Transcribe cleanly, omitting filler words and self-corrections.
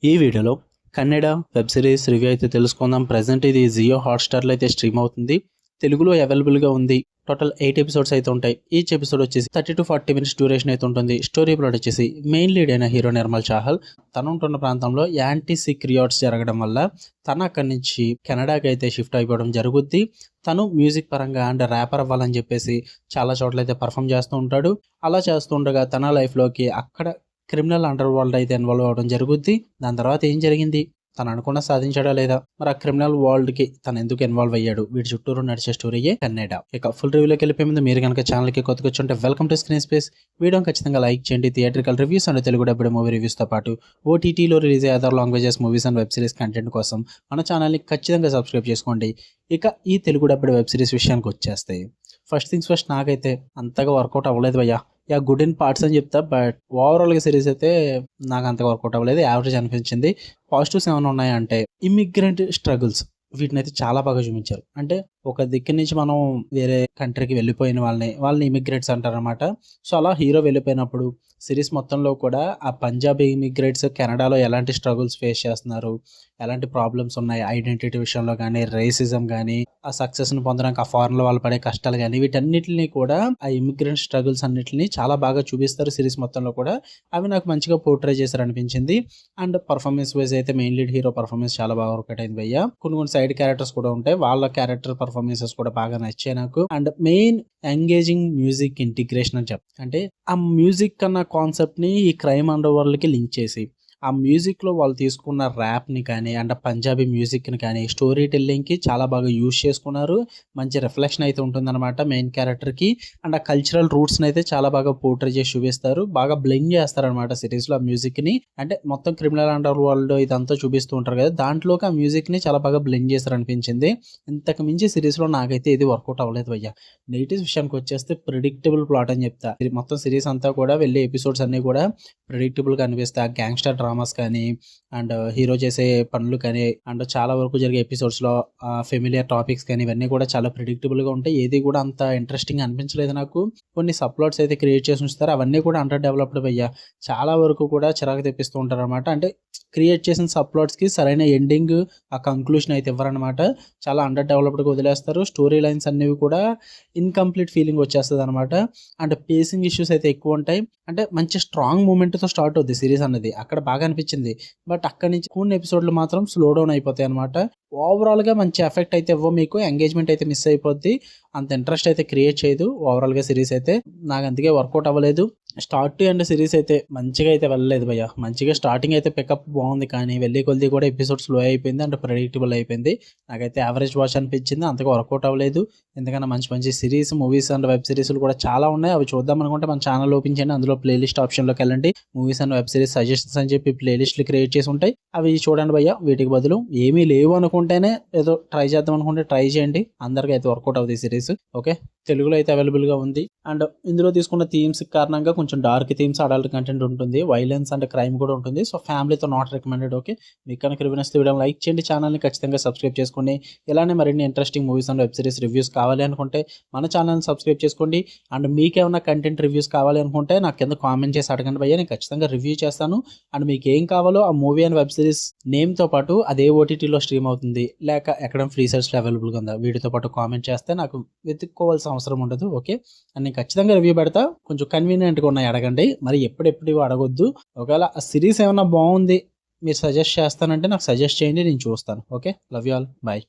ఈ వీడియోలో Kannada web series review అయితే తెలుసుకుందాం. ప్రజెంట్ ఇది జియో హాట్‌స్టార్‌లో అయితే స్ట్రీమ్ అవుతుంది. తెలుగులో అవైలబుల్‌గా ఉంది. టోటల్ 8 ఎపిసోడ్స్ అయితే ఉంటాయి. ఈచ్ ఎపిసోడ్ వచ్చేసి 30-40 మినిట్స్ డ్యూరేషన్ అయితే ఉంటుంది. స్టోరీ ప్లాట్ వచ్చేసి మెయిన్ లీడ్ అయిన హీరో నిర్మల్ చాహల్ తను ఉంటున్న ప్రాంతంలో యాంటీ సిక్ రియాట్స్ జరగడం వల్ల తను అక్కడి నుంచి కెనడాకి అయితే షిఫ్ట్ అయిపోవడం జరుగుద్ది. తను మ్యూజిక్ పరంగా అండ్ ర్యాపర్ అవ్వాలని చెప్పేసి చాలా చోట్ల అయితే పర్ఫామ్ చేస్తూ ఉంటాడు. అలా చేస్తూ ఉండగా తన లైఫ్లోకి అక్కడ క్రిమినల్ అండర్ వరల్డ్ అయితే ఇన్వాల్వ్ అవ్వడం జరుగుద్ది. దాని తర్వాత ఏం జరిగింది, తను అనుకున్న సాధించాడా లేదా, మరి ఆ క్రిమినల్ వరల్డ్ కి తను ఎందుకు ఇన్వాల్వ్ అయ్యాడు, వీటి చుట్టూరు నడిచే స్టోరీయే కన్నడ. ఇక ఫుల్ రివ్యూలోకి వెళ్ళిపోయే ముందు మీరు కనుక ఛానల్ కి కొత్తగా వచ్చుంటే వెల్కమ్ టు స్క్రీన్ స్పేస్. వీడియోని ఖచ్చితంగా లైక్ చేయండి. Theatrical reviews and Telugu డబ్బుడు movie reviews తో పాటు ఓటీటీలో రిలీజ్ అయ్యే other languages movies and web series content కోసం మన ఛానల్ని ఖచ్చితంగా సబ్స్క్రైబ్ చేసుకోండి. ఇక ఈ తెలుగు డబ్బుడు వెబ్ సిరీస్ విషయానికి వచ్చేస్తాయి. ఫస్ట్ థింగ్స్ ఫస్ట్, నాకైతే అంతగా వర్కౌట్ అవ్వలేదు భయ్యా. గుడ్ ఇన్ పార్ట్స్ అని చెప్తా, బట్ ఓవరాల్గా సిరీస్ అయితే నాకు అంతగా వర్కౌట్ అవ్వలేదు. యావరేజ్ అనిపించింది. పాజిటివ్స్ ఏమైనా ఉన్నాయంటే ఇమిగ్రెంట్ స్ట్రగుల్స్, వీటినైతే చాలా బాగా చూపించారు. అంటే ఒక దిక్కు నుంచి మనం వేరే కంట్రీకి వెళ్ళిపోయిన వాళ్ళని ఇమిగ్రేట్స్ అంటారనమాట. సో అలా హీరో వెళ్ళిపోయినప్పుడు సిరీస్ మొత్తంలో కూడా ఆ పంజాబీ ఇమిగ్రేట్స్ కెనడాలో ఎలాంటి స్ట్రగుల్స్ ఫేస్ చేస్తున్నారు, ఎలాంటి ప్రాబ్లమ్స్ ఉన్నాయి ఐడెంటిటీ విషయంలో కానీ, రేసిజం కానీ, ఆ సక్సెస్ని పొందడానికి ఆ ఫారెన్లో వాళ్ళు పడే కష్టాలు కానీ, వీటన్నిటిని కూడా ఆ ఇమిగ్రెంట్ స్ట్రగుల్స్ అన్నిటిని చాలా బాగా చూపిస్తారు సిరీస్ మొత్తంలో కూడా. అవి నాకు మంచిగా పోర్ట్రే చేశారు అనిపించింది. అండ్ పర్ఫార్మెన్స్ వైజ్ అయితే మెయిన్ లీడ్ హీరో పర్ఫార్మెన్స్ చాలా బాగా వర్కౌట్ అయింది భయ్య. కొన్ని సైడ్ క్యారెక్టర్స్ కూడా ఉంటాయి, వాళ్ళ క్యారెక్టర్ పర్ఫార్మెన్సెస్ కూడా బాగా నచ్చాయి నాకు. And main engaging music integration అని అంటే ఆ మ్యూజిక్ అన్న కాన్సెప్ట్ ని ఈ క్రైమ్ అండర్ వరల్డ్ కి లింక్ చేసి ఆ మ్యూజిక్ లో వాళ్ళు తీసుకున్న ర్యాప్ ని కానీ అండ్ పంజాబీ మ్యూజిక్ ని కానీ స్టోరీ టెల్లింగ్ కి చాలా బాగా యూజ్ చేసుకున్నారు. మంచి రిఫ్లెక్షన్ అయితే ఉంటుందన్నమాట మెయిన్ క్యారెక్టర్ కి. అండ్ ఆ కల్చరల్ రూట్స్ ని అయితే చాలా బాగా పోర్ట్రే చేసి చూపిస్తారు. బాగా బ్లెండ్ చేస్తారనమాట సిరీస్ లో ఆ మ్యూజిక్ ని. అంటే మొత్తం క్రిమినల్ అండర్ వరల్డ్ ఇదంతా చూపిస్తూ ఉంటారు కదా, దాంట్లోకి ఆ మ్యూజిక్ ని చాలా బాగా బ్లెండ్ చేస్తారు అనిపించింది. ఇంతకు మించి సిరీస్ లో నాకైతే ఇది వర్కౌట్ అవ్వలేదు భయ్య. నెగిటివ్స్ విషయానికి వచ్చేస్తే ప్రిడిక్టబుల్ ప్లాట్ అని చెప్తా. మొత్తం సిరీస్ అంతా కూడా వెళ్ళే ఎపిసోడ్స్ అన్ని కూడా ప్రిడిక్టబుల్ గా అనిపిస్తాయి. ఆ గ్యాంగ్స్టర్ డ్రామాస్ కానీ అండ్ హీరో చేసే పనులు కానీ అండ్ చాలా వరకు జరిగే ఎపిసోడ్స్ లో ఫెమిలియర్ టాపిక్స్ కానీ ఇవన్నీ కూడా చాలా ప్రిడిక్టబుల్ గా ఉంటాయి. ఏది కూడా అంత ఇంట్రెస్టింగ్ అనిపించలేదు నాకు. కొన్ని సబ్ప్లాట్స్ అయితే క్రియేట్ చేసి ఉంచుతారు, అవన్నీ కూడా అండర్ డెవలప్డ్ అయ్యా. చాలా వరకు కూడా చిరాకు తెప్పిస్తూ ఉంటారు అనమాట. అంటే క్రియేట్ చేసిన సబ్ప్లాట్స్ కి సరైన ఎండింగ్, ఆ కంక్లూషన్ అయితే ఇవ్వరనమాట. చాలా అండర్ డెవలప్డ్గా వదిలేస్తారు. స్టోరీ లైన్స్ అన్నివి కూడా ఇన్కంప్లీట్ ఫీలింగ్ వచ్చేస్తుంది అనమాట. అండ్ పేసింగ్ ఇష్యూస్ అయితే ఎక్కువ ఉంటాయి. అంటే మంచి స్ట్రాంగ్ మూమెంట్ తో స్టార్ట్ అవుద్ది సిరీస్ అన్నది, అక్కడ బాగా అనిపించింది. బట్ అక్కడి నుంచి కొన్ని ఎపిసోడ్లు మాత్రం స్లో డౌన్ అయిపోతాయి అనమాట. ఓవరాల్ గా మంచి ఎఫెక్ట్ అయితే ఇవ్వ, మీకు ఎంగేజ్మెంట్ అయితే మిస్ అయిపోద్ది. అంత ఇంట్రెస్ట్ అయితే క్రియేట్ చేయదు ఓవరాల్ గా సిరీస్ అయితే. నాకు అందుకే వర్కౌట్ అవ్వలేదు. స్టార్ట్ టు ఎండ్ సిరీస్ అయితే మంచిగా అయితే వెళ్ళలేదు భయ్య. మంచిగా స్టార్టింగ్ అయితే పికప్ బాగుంది, కానీ వెళ్ళి కొద్ది కూడా ఎపిసోడ్ స్లో అయిపోయింది అండ్ ప్రెడిక్టబుల్ అయిపోయింది. నాకైతే యావరేజ్ వాచ్ అనిపించింది, అంతగా వర్కౌట్ అవ్వలేదు. ఎందుకంటే మంచి మంచి సిరీస్, మూవీస్ అండ్ వెబ్ సిరీస్లు కూడా చాలా ఉన్నాయి. అవి చూద్దాం అనుకుంటే మన ఛానల్ ఓపెన్ చేయండి, అందులో ప్లేలిస్ట్ ఆప్షన్లోకి వెళ్ళండి. Movies and web series suggestions అని చెప్పి ప్లేలిస్ట్లు క్రియేట్ చేసి ఉంటాయి, అవి చూడండి భయ్య. వీటికి బదులు ఏమీ లేవు అనుకుంటేనే ఏదో ట్రై చేద్దాం అనుకుంటే ట్రై చేయండి. అందరికీ అయితే వర్కౌట్ అవుతుంది ఈ సిరీస్. ఓకే, తెలుగులో అయితే అవైలబుల్ గా ఉంది. అండ్ ఇందులో తీసుకున్న థీమ్స్ కారణంగా కొంచెం డార్క్ థీమ్స్, అడల్ట్ కంటెంట్ ఉంటుంది, వైలెన్స్ అండ్ క్రైమ్ కూడా ఉంటుంది. సో ఫ్యామిలీతో నాట్ రికమెండెడ్. ఓకే, మీకు కనుక రివ్యూ నచ్చితే వీడియో లైక్ చేయండి, ఛానల్ని ఖచ్చితంగా సబ్స్క్రైబ్ చేసుకోండి. ఇలానే మరిన్ని interesting movies and web series reviews కావాలి అనుకుంటే మన ఛానల్ని సబ్స్క్రైబ్ చేసుకోండి. అండ్ మీకేమైనా కంటెంట్ రివ్యూస్ కావాలి అనుకుంటే నాకు కింద కామెంట్ చేసి అడగండి భయ్య, నేను ఖచ్చితంగా రివ్యూ చేస్తాను. అండ్ మీకు ఏం కావాలో ఆ మూవీ అండ్ వెబ్ సిరీస్ నేమ్తో పాటు అదే ఓటీటీలో స్ట్రీమ్ అవుతుంది లేక ఎక్కడ ఫ్రీ సర్చ్లో అవైలబుల్గా ఉందా, వీటితో పాటు కామెంట్ చేస్తే నాకు వెతుక్కోవాల్సిన అవసరం ఉండదు. ఓకే, అండ్ నేను ఖచ్చితంగా రివ్యూ పెడతా. కొంచెం కన్వీనియంట్గా ఉన్నాయి అడగండి, మరి ఎప్పుడెప్పుడు అడగొద్దు. ఒకవేళ ఆ సిరీస్ ఏమైనా బాగుంది మీరు సజెస్ట్ చేస్తానంటే నాకు సజెస్ట్ చేయండి, నేను చూస్తాను. Okay, love you all, bye.